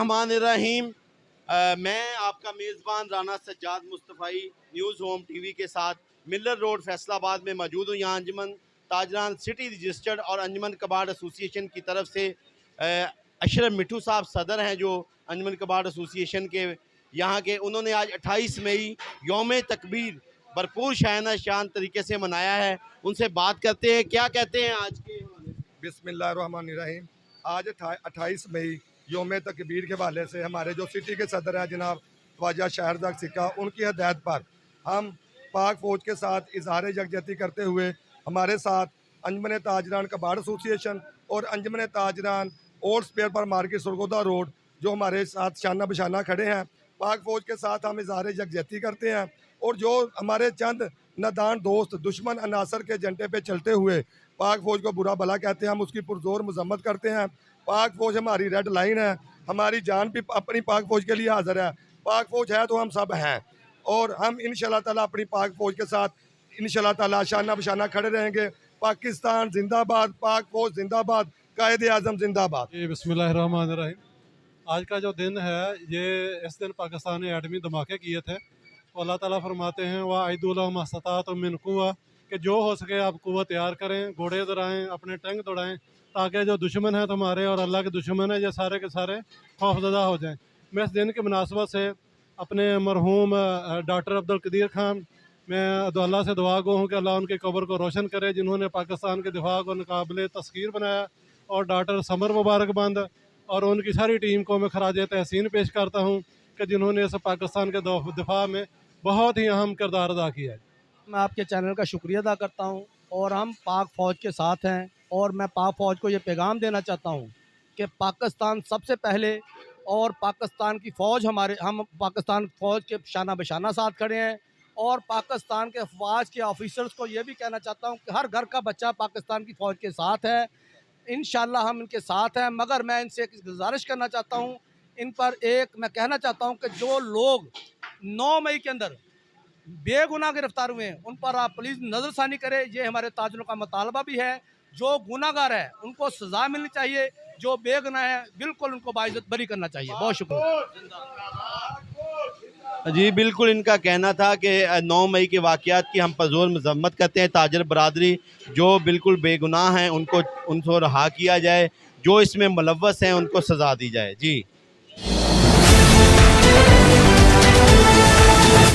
الرحمن الرحیم۔ میں آپ کا میزبان رانا سجاد مصطفی نیوز ہوم ٹی وی کے ساتھ ملر روڈ فیصل آباد میں موجود ہوں۔ یہاں انجمن تاجران سٹی رجسٹرڈ اور انجمن کباڑ ایسوسی ایشن کی طرف سے اشرف مٹھو صاحب صدر ہیں جو انجمن کباڑ ایسوسی ایشن کے یہاں کے، انہوں نے آج 28 مئی یوم تکبیر بھرپور شاہانہ شان طریقے سے منایا ہے۔ ان سے بات کرتے ہیں، کیا کہتے ہیں آج کے؟ بسم اللہ الرحمن الرحیم۔ آج 28 مئی یوم تکبیر کے حوالے سے ہمارے جو سٹی کے صدر ہیں جناب خواجہ شہرزاد سکھا، ان کی ہدایت پر ہم پاک فوج کے ساتھ اظہار یکجہتی کرتے ہوئے ہمارے ساتھ انجمن تاجران کباڑ ایسوسی ایشن اور انجمن تاجران اولڈ اسپیئر پر مارکیٹ سرگودا روڈ جو ہمارے ساتھ شانہ بشانہ کھڑے ہیں۔ پاک فوج کے ساتھ ہم اظہار یکجہتی کرتے ہیں اور جو ہمارے چند نادان دوست دشمن عناصر کے جنڈے پہ چلتے ہوئے پاک فوج کو برا بھلا کہتے ہیں، ہم اس کی پرزور مذمت کرتے ہیں۔ پاک فوج ہماری ریڈ لائن ہے، ہماری جان بھی اپنی پاک فوج کے لیے حاضر ہے۔ پاک فوج ہے تو ہم سب ہیں اور ہم انشاءاللہ تعالیٰ اپنی پاک فوج کے ساتھ انشاءاللہ تعالیٰ شانہ بشانہ کھڑے رہیں گے۔ پاکستان زندہ باد، پاک فوج زندہ باد، قائد اعظم زندہ باد۔ بسم اللہ الرحمن الرحیم۔ آج کا جو دن ہے، یہ اس دن پاکستان نے ایٹمی دھماکے کیے تھے۔ اللہ تعالیٰ فرماتے ہیں وَأَعِدُّوا لَهُمْ مَا اسْتَطَعْتُم مِّن قُوَّةٍ کہ جو ہو سکے آپ قوت تیار کریں، گھوڑے دوڑائیں، اپنے ٹینک دوڑائیں، تاکہ جو دشمن ہیں تمہارے اور اللہ کے دشمن ہیں یہ سارے کے سارے خوفزدہ ہو جائیں۔ میں اس دن کی مناسبت سے اپنے مرحوم ڈاکٹر عبدالقدیر خان، میں اللہ سے دعا گو ہوں کہ اللہ ان کی قبر کو روشن کرے، جنہوں نے پاکستان کے دفاع کو ناقابل تسخیر بنایا، اور ڈاکٹر سمر مبارکباد اور ان کی ساری ٹیم کو میں خراج تحسین پیش کرتا ہوں کہ جنہوں نے اس پاکستان کے دفاع میں بہت ہی اہم کردار ادا کیا ہے۔ میں آپ کے چینل کا شکریہ ادا کرتا ہوں اور ہم پاک فوج کے ساتھ ہیں، اور میں پاک فوج کو یہ پیغام دینا چاہتا ہوں کہ پاکستان سب سے پہلے، اور پاکستان کی فوج ہم پاکستان فوج کے شانہ بشانہ ساتھ کھڑے ہیں، اور پاکستان کے فوج کے آفیسرز کو یہ بھی کہنا چاہتا ہوں کہ ہر گھر کا بچہ پاکستان کی فوج کے ساتھ ہے۔ انشاءاللہ ہم ان کے ساتھ ہیں، مگر میں ان سے ایک گزارش کرنا چاہتا ہوں، ان پر میں کہنا چاہتا ہوں کہ جو لوگ 9 مئی کے اندر بے گناہ گرفتار ہوئے ہیں ان پر آپ پلیز نظر ثانی کریں۔ یہ ہمارے تاجروں کا مطالبہ بھی ہے، جو گناہ گار ہے ان کو سزا ملنی چاہیے، جو بے گناہ ہے بالکل ان کو باعزت بری کرنا چاہیے۔ بہت شکریہ۔ جی بالکل، ان کا کہنا تھا کہ 9 مئی کے واقعات کی ہم پرزور مذمت کرتے ہیں۔ تاجر برادری جو بالکل بے گناہ ہیں ان کو رہا کیا جائے، جو اس میں ملوث ہیں ان کو سزا دی جائے۔ جی